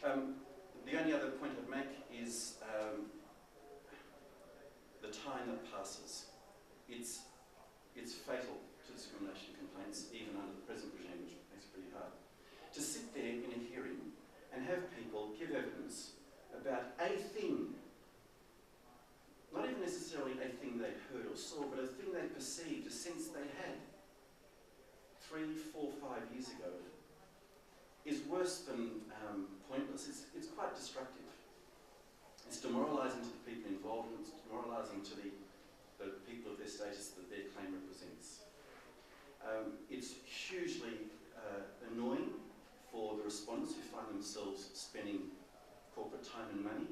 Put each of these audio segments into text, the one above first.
The only other point I'd make is the time that passes. It's fatal to discrimination complaints, even under the present regime, which makes it pretty hard. To sit there in a hearing and have people give evidence about a thing, not even necessarily a thing they heard or saw, but a thing they perceived, a sense they had 3, 4, 5 years ago, is worse than pointless. It's quite destructive. It's demoralising to the people involved, and it's demoralising to the people of their status that their claim represents. It's hugely annoying for the respondents who find themselves spending corporate time and money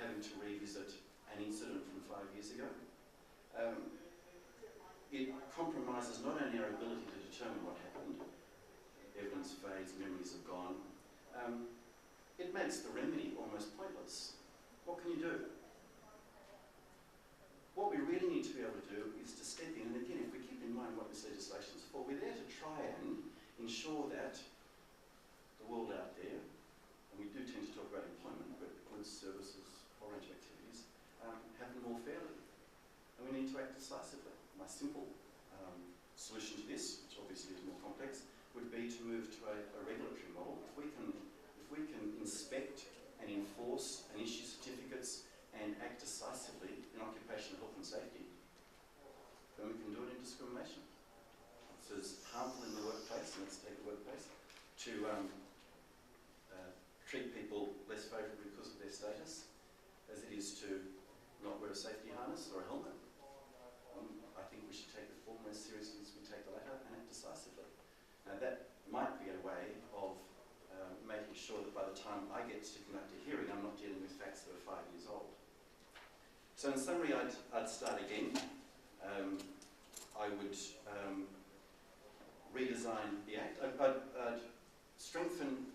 having to revisit an incident from 5 years ago. It compromises not only our ability to determine what happened, evidence fades, memories have gone, it makes the remedy almost pointless. What can you do? What we really need to be able to do is to step in, and again, if we keep in mind what this legislation is for, we're there to try and ensure that the world out there, and we do tend to talk about employment, but goods, services, a whole range of activities, happen more fairly. And we need to act decisively. My simple solution to this, which obviously is more complex, would be to move to a regulatory model. If we can inspect and enforce and issue certificates and act decisively in occupational health and safety, then we can do it in discrimination. It's as harmful in the workplace, and let's take the workplace, to treat people less favourably because of their status as it is to not wear a safety harness or a helmet. I think we should take the former as seriously as we take the latter and act decisively. Now that might be a way of making sure that by the time I get to conduct a hearing, I'm not dealing with facts that are 5 years old. So in summary, I'd start again. I would redesign the Act. I'd strengthen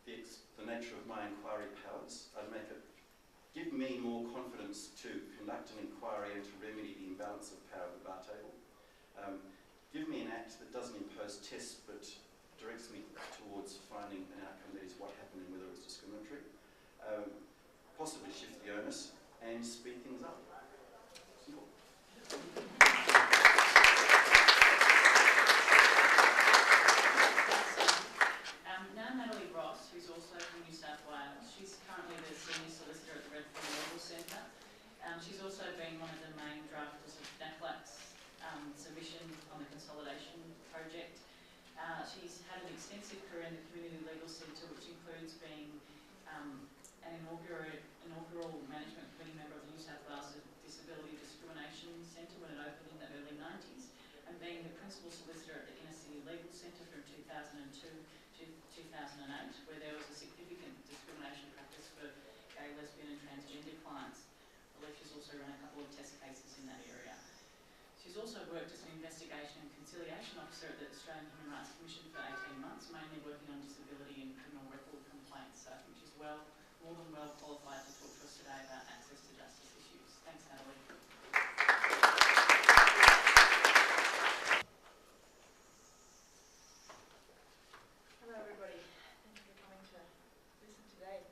the nature of my inquiry powers. I'd make it give me more confidence to conduct an inquiry and to remedy the imbalance of power at the bar table. Give me an Act that doesn't impose tests but directs me towards finding an outcome that is what happened and whether it's discriminatory. Possibly shift the onus and speed things up. Simple. Now Natalie Ross, who's also from New South Wales, she's currently the Senior Solicitor at the Redfern Legal Centre. She's also been one of the main drafters of NACLAC's submission on the consolidation project. She's had an extensive career in the Community Legal Centre, which includes being an inaugural management committee member of the New South Wales Disability Discrimination Centre when it opened in the early 90s, and being the principal solicitor at the Inner City Legal Centre from 2002 to 2008, where there was a significant discrimination practice for gay, lesbian and transgender clients. I believe she's also run a couple of test cases in that area. She's also worked as an investigation and conciliation officer at the Australian Human Rights Commission for 18 months, mainly working on disability and criminal record complaints. So I think she's more than well qualified to talk to us today about access to justice issues. Thanks, Natalie. Hello, everybody. Thank you for coming to listen today.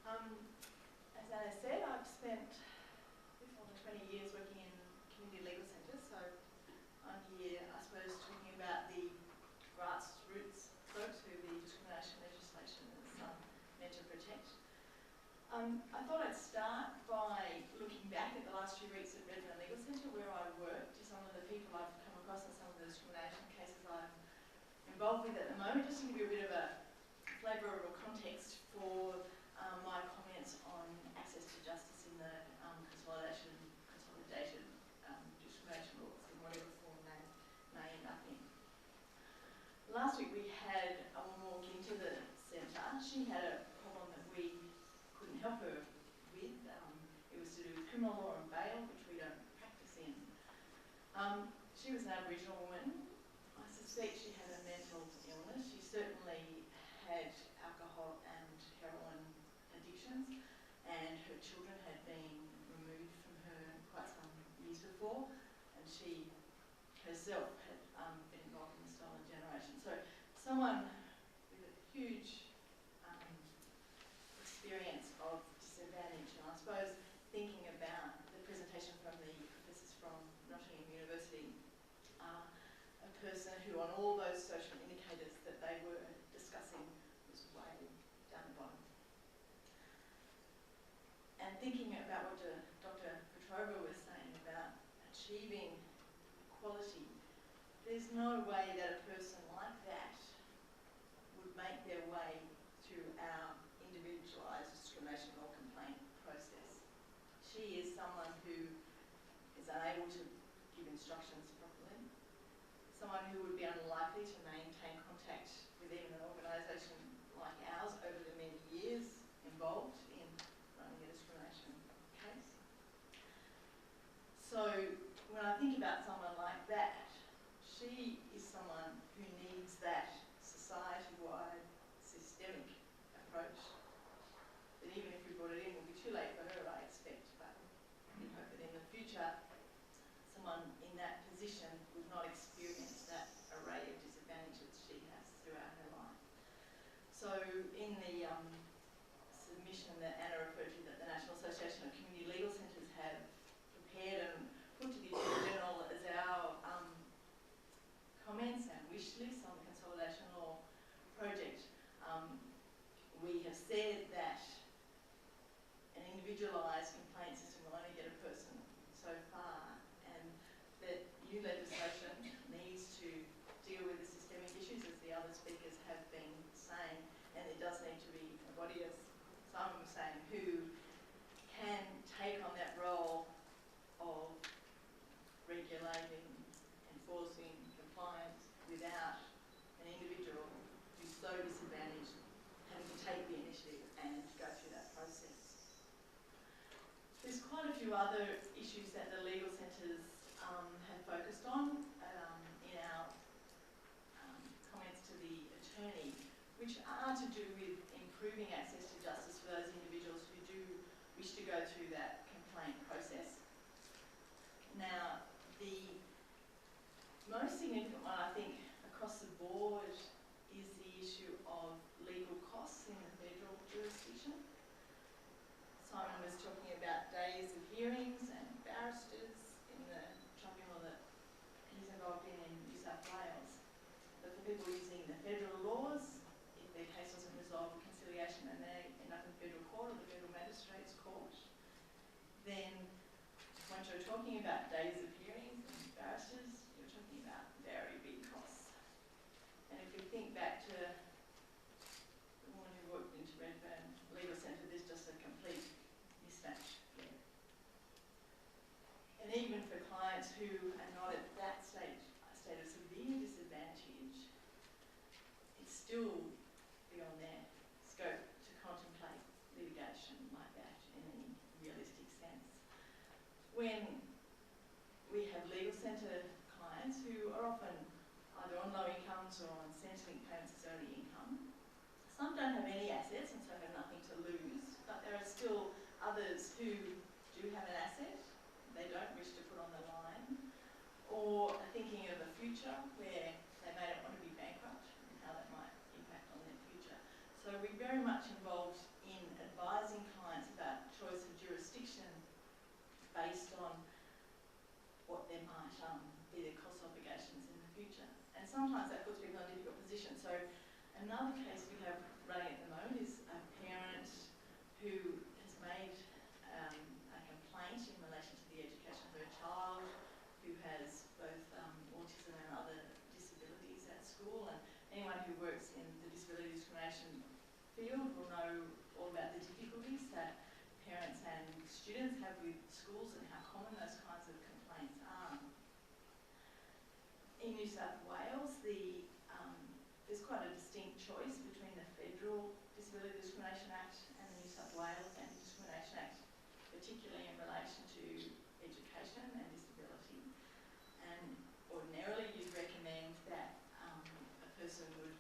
As Anna said, I've spent more than 20 years working in community legal centres, so I'm here, I suppose, talking about the grassroots folks who the discrimination legislation is meant to protect. I thought I'd start by looking back at the last few weeks at Redfern Legal Centre, where I worked, to some of the people I've come across and some of the discrimination cases I'm involved with at the moment, just to give you a bit of a flavour or context for my comments on access to justice in the consolidated discrimination laws in whatever form they may end up in. Last week we had a woman walk into the centre. She had a problem that we couldn't help her with. It was to do with criminal law and bail, which we don't practice in. She was an Aboriginal woman. I suspect she had a mental illness. She certainly had alcohol and heroin addictions, and her children had been removed from her quite some years before, and she herself had been involved in the stolen generation. So someone with a huge suppose thinking about the presentation from the professors from Nottingham University, a person who on all those social indicators that they were discussing was way down the bottom. And thinking about what Dr. Petrova was saying about achieving equality, there's no way that a person like that would make their way through our individualised discrimination or complaint process. She is someone who is unable to give instructions properly, someone who would be unlikely to maintain contact with even an organisation like ours over the many years involved in running a discrimination case. So when I think about someone like that, she is someone who needs that society-wide systemic approach. That even if we brought it in, it will be too late for her, I expect, but we hope that in the future, someone in that position would not experience that array of disadvantages she has throughout her life. So in the submission that Anna referred to, that the National Association of Community Legal Centres have prepared and put to the Attorney General as our comments and wish list on the Consolidation Law project, we have said that an individualised complaint system will only get a person so far, and that new legislation needs to deal with the systemic issues, as the other speakers have been saying, and it does need to be a body, as Simon was saying, who can take on that role of regulating, enforcing compliance without an individual who's so disadvantaged having to take the initiative and go through that process. There's quite a few other issues that the legal centres have focused on in our comments to the attorney, which are to do with improving access to justice for those individuals who do wish to go through that complaint process. Now, the most significant one, I think, across the board is the issue of legal costs in the federal jurisdiction. Simon was talking about days of hearings and barristers in the tribunal that he's involved in New South Wales. But for people using the federal laws, if their case wasn't resolved with conciliation and they end up in federal court or the Federal Magistrates Court, then once you're talking about days of hearings and barristers, you're talking about very big costs. And if we think back to the woman who worked into Redfern Legal Centre, there's just a complete mismatch there. And even for clients who are not at that state of severe disadvantage, it's still beyond their scope to contemplate litigation like that in any realistic sense. When we have legal centre clients who are often either on low incomes or on Centrelink payments as early income, some don't have any assets and so have nothing to lose, but there are still others who do have an asset they don't wish to put on the line, or are thinking of a future where they may not want to be bankrupt and how that might impact on their future. So we're very much involved in advising clients about choice of jurisdiction based on what there might be their cost obligations in the future. And sometimes that puts people in a difficult position. So another case we have running at the moment is a parent who has made a complaint in relation to the education of her child, who has both autism and other disabilities at school. And anyone who works in the disability discrimination field will know all about the difficulties that parents and students have with schools and how common those kinds of complaints are. In New South Wales, there's quite a distinct choice between the Federal Disability Discrimination Act and the New South Wales Anti-Discrimination Act, particularly in relation to education and disability. And ordinarily you'd recommend that a person would